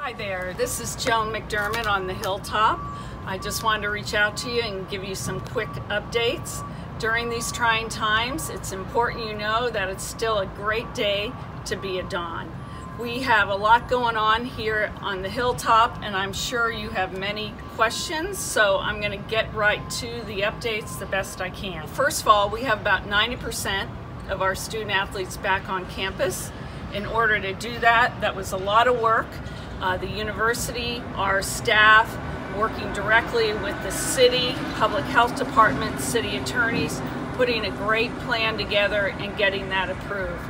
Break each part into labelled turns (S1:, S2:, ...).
S1: Hi there, this is Joan McDermott on the Hilltop. I just wanted to reach out to you and give you some quick updates. During these trying times, it's important you know that it's still a great day to be a Don. We have a lot going on here on the Hilltop, and I'm sure you have many questions, so I'm going to get right to the updates the best I can. First of all, we have about 90% of our student athletes back on campus. In order to do that, that was a lot of work. The university, our staff, working directly with the city, public health department, city attorneys, putting a great plan together and getting that approved.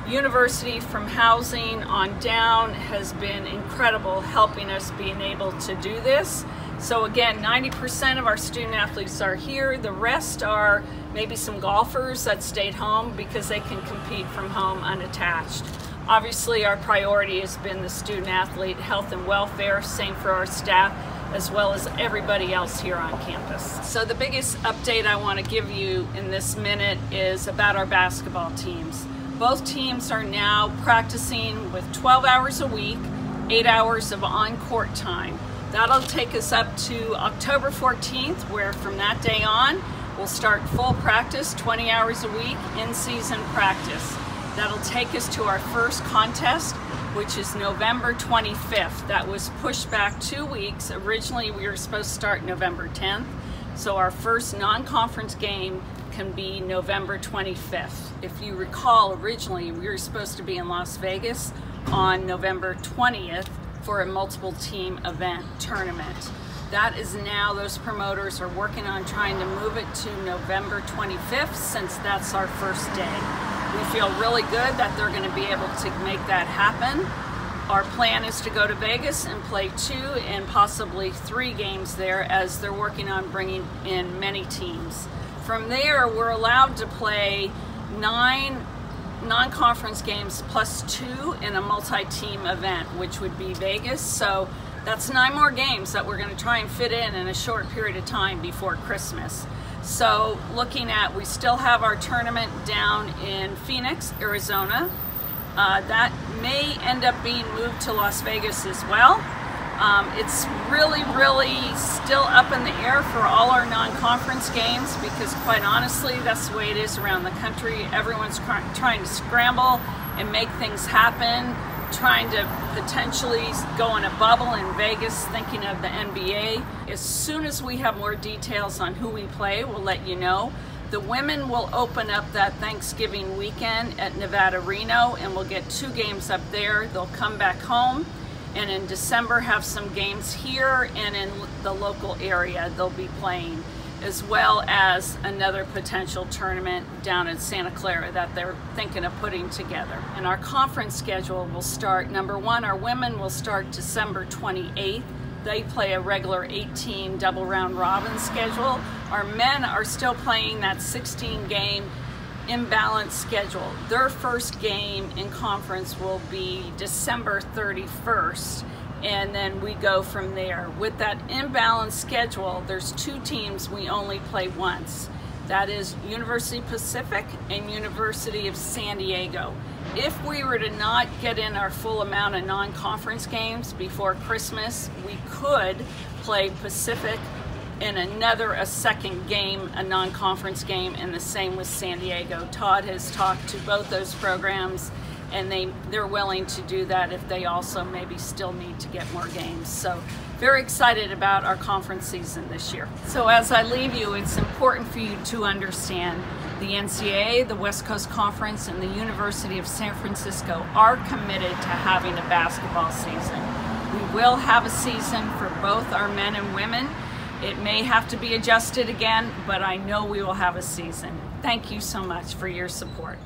S1: University, from housing on down, has been incredible helping us being able to do this. So again, 90% of our student athletes are here. The rest are maybe some golfers that stayed home because they can compete from home unattached. Obviously, our priority has been the student athlete health and welfare, same for our staff, as well as everybody else here on campus. So the biggest update I want to give you in this minute is about our basketball teams. Both teams are now practicing with 12 hours a week, 8 hours of on-court time. That'll take us up to October 14th, where from that day on, we'll start full practice, 20 hours a week, in-season practice. That'll take us to our first contest, which is November 25th. That was pushed back 2 weeks. Originally, we were supposed to start November 10th. So our first non-conference game can be November 25th. If you recall, originally, we were supposed to be in Las Vegas on November 20th for a multiple team event tournament. That is now, those promoters are working on trying to move it to November 25th since that's our first day. We feel really good that they're going to be able to make that happen. Our plan is to go to Vegas and play 2 and possibly 3 games there, as they're working on bringing in many teams. From there, we're allowed to play 9 non-conference games plus 2 in a multi-team event, which would be Vegas. So that's 9 more games that we're going to try and fit in a short period of time before Christmas. So looking at, we still have our tournament down in Phoenix, Arizona. That may end up being moved to Las Vegas as well. It's really still up in the air for all our non-conference games, because quite honestly, that's the way it is around the country. Everyone's trying to scramble and make things happen, trying to potentially go in a bubble in Vegas, thinking of the NBA. As soon as we have more details on who we play, we'll let you know. The women will open up that Thanksgiving weekend at Nevada, Reno, and we'll get 2 games up there. They'll come back home, and in December have some games here and in the local area they'll be playing, as well as another potential tournament down in Santa Clara that they're thinking of putting together. And our conference schedule will start, number 1, our women will start December 28th. They play a regular 8-team double round robin schedule. Our men are still playing that 16-game imbalanced schedule. Their first game in conference will be December 31st. And then we go from there. With that imbalanced schedule, there's 2 teams we only play once. That is University Pacific and University of San Diego. If we were to not get in our full amount of non-conference games before Christmas, we could play Pacific in a second game, a non-conference game, and the same with San Diego. Todd has talked to both those programs, and they're willing to do that if they also maybe still need to get more games. So very excited about our conference season this year. So as I leave you, it's important for you to understand the NCAA, the West Coast Conference, and the University of San Francisco are committed to having a basketball season. We will have a season for both our men and women. It may have to be adjusted again, but I know we will have a season. Thank you so much for your support.